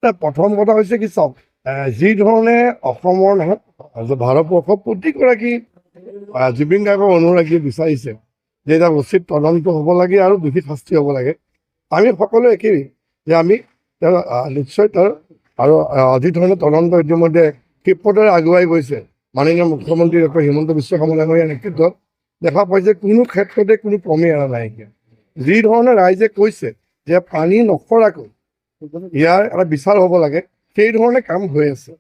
প্ৰথম কথা হৈছে কি চাওক, যি ধৰণে অসমৰ নহয় ভাৰতবৰ্ষৰ প্ৰতিগৰাকী জুবিন গাৰ্গৰ অনুৰাগীয়ে বিচাৰিছে যে এটা উচিত তদন্ত হ'ব লাগে আৰু দোষী শাস্তি হ'ব লাগে, আমি সকলোৱে একেই যে আমি নিশ্চয় তাৰ আৰু যি ধৰণে তদন্ত ইতিমধ্যে ক্ষিপ্ৰতাৰে আগুৱাই গৈছে মাননীয় মুখ্যমন্ত্ৰী ডক্টৰ হিমন্ত বিশ্ব শৰ্মা ডাঙৰীয়াৰ নেতৃত্বত দেখা পাইছে কোনো ক্ষেত্ৰতে কোনো কমি এৰা নাইকিয়া। যি ধৰণে ৰাইজে কৈছে যে পানী নকৰাকৈ ইয়াৰ এটা বিচাৰ হ'ব লাগে, সেই ধৰণে কাম হৈ আছে।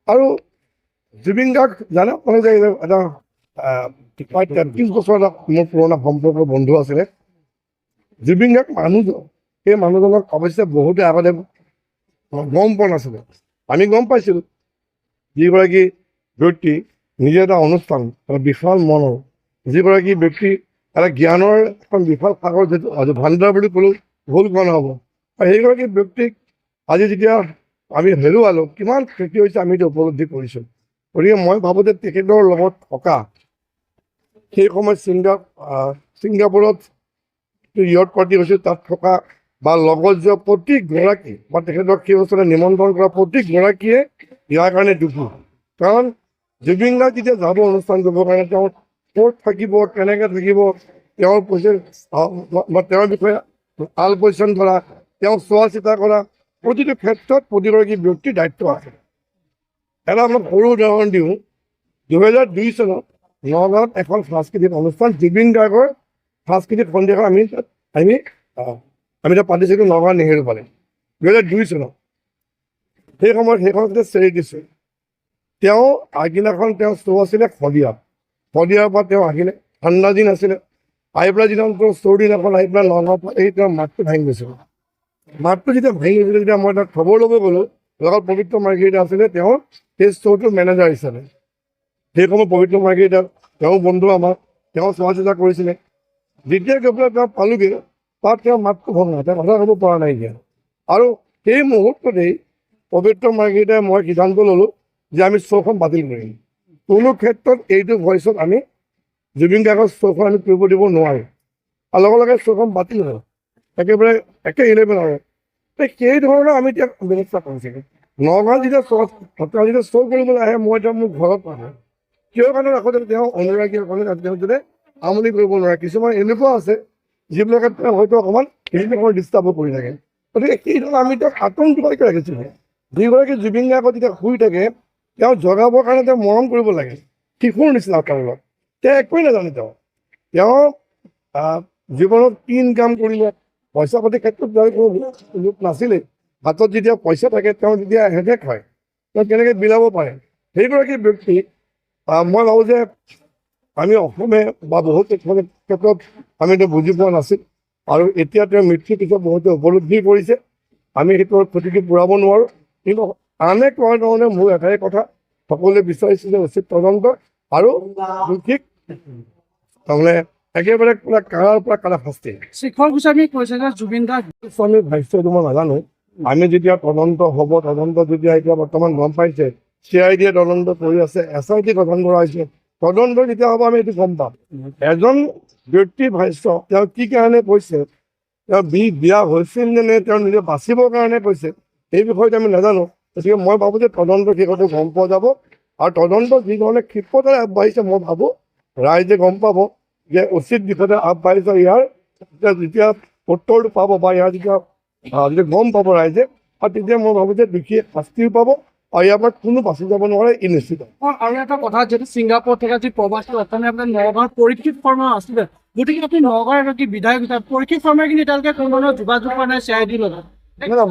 আৰু জুবিন গাৰ্গ জানে মানে যে এটা প্ৰায় 33 বছৰ এটা মোৰ পুৰণা সম্পৰ্কৰ বন্ধু আছিলে। জুবিন গাৰ্গ মানুহজন, সেই মানুহজনক অৱশ্যে বহুতে আগতে গম পোৱা নাছিলে, আমি গম পাইছিলোঁ যিগৰাকী ব্যক্তি নিজে এটা অনুষ্ঠান এটা বিশাল মনৰ, যিগৰাকী ব্যক্তি এটা জ্ঞানৰ এখন বিশাল সাগৰ যিটো ভাণ্ডাৰ বুলি ক'লেও ভুল কোৱা নহ'ব। আৰু সেইগৰাকী ব্যক্তিক আজি যেতিয়া আমি হেৰুৱালোঁ, কিমান ক্ষতি হৈছে আমি এতিয়া উপলব্ধি কৰিছোঁ। গতিকে মই ভাবোঁ যে তেখেতৰ লগত থকা সেই সময়ত ছিংগাপুৰত ইয়ট পাৰ্টি হৈছিল, তাত থকা বা লগত যোৱা প্ৰতিগৰাকী বা তেখেতক সেই বছৰে নিমন্ত্ৰণ কৰা প্ৰতিগৰাকীয়ে ইয়াৰ কাৰণে দুখী। কাৰণ জুবিন গাৰ্গ যেতিয়া যাব অনুষ্ঠান কৰিবৰ কাৰণে তেওঁ ক'ত থাকিব, কেনেকৈ থাকিব, তেওঁৰ তেওঁৰ বিষয়ে আল পৈচান ধৰা, তেওঁ চোৱা চিতা কৰা, প্ৰতিটো ক্ষেত্ৰত প্ৰতিগৰাকী ব্যক্তিৰ দায়িত্ব আছে। এটা মই সৰু উদাহৰণ দিওঁ, 2002 চনত নগাঁৱত এখন সাংস্কৃতিক অনুষ্ঠান জুবিন গাৰ্গৰ সাংস্কৃতিক সন্ধিয়া আমি তাত পাতিছিলোঁ নগাঁও নেহেৰু পালে 2002 চনত। সেই সময়ত সেইখন আছিলে চেৰিটি শ্ব'। তেওঁ আগদিনাখন তেওঁ শ্ব' আছিলে শদিয়াৰ পৰা তেওঁ আহিলে, ঠাণ্ডা দিন আছিলে, আহি পেলাই যেতিয়া শ্ব' দিনাখন আহি পেলাই নগাঁৱৰ পৰা তেওঁৰ মাতটো ভাঙি গৈছিল। মাতটো যেতিয়া ভাঙি গৈছিলে, যেতিয়া মই তাত খবৰ ল'ব গ'লোঁ, লগত পবিত্ৰ মাৰ্ঘেৰিটা আছিলে তেওঁৰ সেই শ্ব'টোৰ মেনেজাৰ হিচাপে। সেই সময়ত পবিত্ৰ মাৰ্ঘেৰিটা তেওঁ বন্ধু আমাৰ, তেওঁ চোৱা চিতা কৰিছিলে। যেতিয়া গৈ পেলাই তেওঁ পালোগৈ, তাত তেওঁৰ মাতটো ভঙা, তেওঁ কথা ক'ব পৰা নাইকিয়া। আৰু সেই মুহূৰ্ততেই পবিত্ৰ মাৰ্ঘেৰিটাই মই সিদ্ধান্ত ল'লোঁ যে আমি শ্ব'খন বাতিল কৰিম। কোনো ক্ষেত্ৰত এইটো ভইচত আমি জুবিন গাৰ্গৰ শ্ব'খন আমি কৰিব দিব নোৱাৰোঁ। আৰু লগে লগে শ্ব'খন বাতিল হ'ল, একেবাৰে 11 আৰু সেই ধৰণৰ আমি এতিয়া ব্যৱস্থা কৰিছিলোঁ। নগাঁৱত যেতিয়া শ্ব' কৰিবলৈ আহে, মই এতিয়া মোৰ ঘৰত আহোঁ, কিয় কাৰণে ৰাখোঁ যাতে তেওঁ অনুৰাগীসকলে তেওঁ যাতে আমনি কৰিব নোৱাৰে। কিছুমান এনেকুৱা আছে যিবিলাকে তেওঁ হয়তো অকণমান ডিষ্টাৰ্বো কৰি থাকে। গতিকে সেই ধৰণে আমি তেওঁক আতংকিতকৈ ৰাখিছিলোঁ। যিগৰাকী জুবিন গাৰ্গত যেতিয়া শুই থাকে, তেওঁ জগাবৰ কাৰণে তেওঁ মৰম কৰিব লাগে, শিশুৰ নিচিনা তেওঁৰ লগত। তেওঁ একোৱেই নাজানে। তেওঁ জীৱনত কি ইনকাম কৰিলে, পইচা পাতিৰ ক্ষেত্ৰত তেওঁ কোনো লোক নাছিলেই। হাতত যেতিয়া পইচা থাকে, তেওঁ যেতিয়া হেডেক হয়, তেওঁ কেনেকৈ বিলাব পাৰে। সেইগৰাকী ব্যক্তি মই ভাবোঁ যে আমি অসমে বা বহুত ক্ষেত্ৰত আমি এইটো বুজি পোৱা নাছিল। আৰু এতিয়া তেওঁৰ মৃত্যুৰ পিছত বহুতে উপলব্ধি কৰিছে। আমি সেইটো ক্ষতিটো পূৰাব নোৱাৰোঁ, কিন্তু আনে কোৱাৰ ধৰণে মোৰ এটাই কথা, সকলোৱে বিচাৰিছে যে উচিত তদন্ত আৰু দোষীক তাৰমানে একেবাৰে পুৰা কাৰাৰ পৰা কাৰা শাস্তি। শিখৰ গোস্বামী কৈছে যে জুবিন গাৰ্গ গোস্বামীৰ ভাষ্য এইটো মই নাজানো। আমি যেতিয়া তদন্ত হ'ব, তদন্ত যেতিয়া এতিয়া বৰ্তমান গম পাইছে, CID তদন্ত কৰি আছে, SIT গঠন কৰা হৈছে, তদন্ত যেতিয়া হ'ব আমি এইটো গম পাম। এজন ব্যক্তিৰ ভাষ্য তেওঁ কি কাৰণে কৈছে, তেওঁ বিয়া হৈছিল নে তেওঁ নিজে বাচিবৰ কাৰণে কৈছে, এই বিষয়টো আমি নাজানো। গতিকে মই ভাবোঁ যে তদন্ত শেষতো গম পোৱা যাব। আৰু তদন্ত যি ধৰণে ক্ষিপ্ৰতাৰে আগবাঢ়িছে, মই ভাবোঁ ৰাইজে গম পাব যে উচিত দিশতে আগবাঢ়িছে। ইয়াৰ যেতিয়া উত্তৰটো পাব বা ইয়াৰ যেতিয়া গম পাব ৰাইজে, আৰু তেতিয়া মই ভাবোঁ যে দোষীয়ে শাস্তিও পাব আৰু ইয়াৰ পৰা কোনো বাচি যাব নোৱাৰে, ই নিশ্চিত। আৰু এটা কথা, যিহেতু ছিংগাপুৰত থকা যি প্ৰবাসী অসমীয়া আপোনাৰ নগাঁৱৰ পৰীক্ষিত শৰ্মা আছিলে, গতিকে আপুনি নগাঁৱৰ এগৰাকী বিধায়ক হিচাপে পৰীক্ষিত শৰ্মাই কিন্তু এতিয়ালৈকে কোনো ধৰণৰ যোগাযোগ কৰা নাই CID লগত।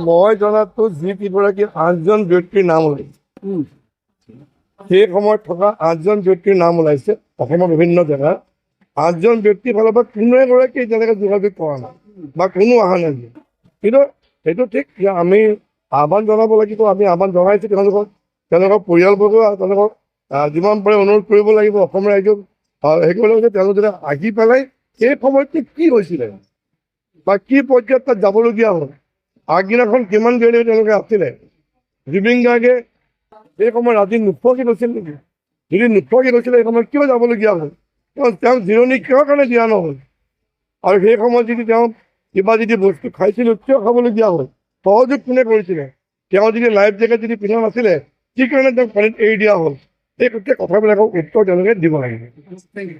মই জনাতো যি কেইগৰাকী 8জন ব্যক্তিৰ নাম ওলাইছে, সেই সময়ত থকা 8জন ব্যক্তিৰ নাম ওলাইছে অসমৰ বিভিন্ন জেগাৰ। 8জন ব্যক্তিৰ ফালৰ পৰা কোনো এগৰাকী এতিয়ালৈকে যোগাযোগ কৰা নাই বা কোনো অহা নাই। কিন্তু সেইটো ঠিক যে আমি আহ্বান জনাব লাগিব, আমি আহ্বান জনাইছোঁ তেওঁলোকৰ পৰিয়ালবৰ্গ, তেওঁলোকক যিমান পাৰে অনুৰোধ কৰিব লাগিব অসম ৰাইজক। হেৰি কৰিব লাগিব তেওঁলোক যাতে আহি পেলাই সেই সময়টো কি হৈছিলে বা কি পৰ্যায়ত তাত যাবলগীয়া হ'ল, আগদিনাখন কিমান দেৰি তেওঁলোকে আছিলে। জুবিন গাৰ্গে সেই সময়ত ৰাতি নোখোৱাকৈ গৈছিল নেকি? যদি নোখোৱাকৈ গৈছিলে সেই সময়ত কিয় যাবলগীয়া হ'ল? তেওঁক জিৰণি কিহৰ কাৰণে দিয়া নহ'ল? আৰু সেই সময়ত যদি তেওঁ কিবা যদি বস্তু খাইছিলোঁ কিয় খাবলগীয়া হ'ল? সহযোগ কোনে কৰিছিলে? তেওঁ যদি লাইফ জেকেট যদি পিন্ধা নাছিলে কি কাৰণে তেওঁক পানীত এৰি দিয়া হ'ল এই গোটেই কথাবিলাকক উত্তৰ তেওঁলোকে দিব লাগিব। Thank you.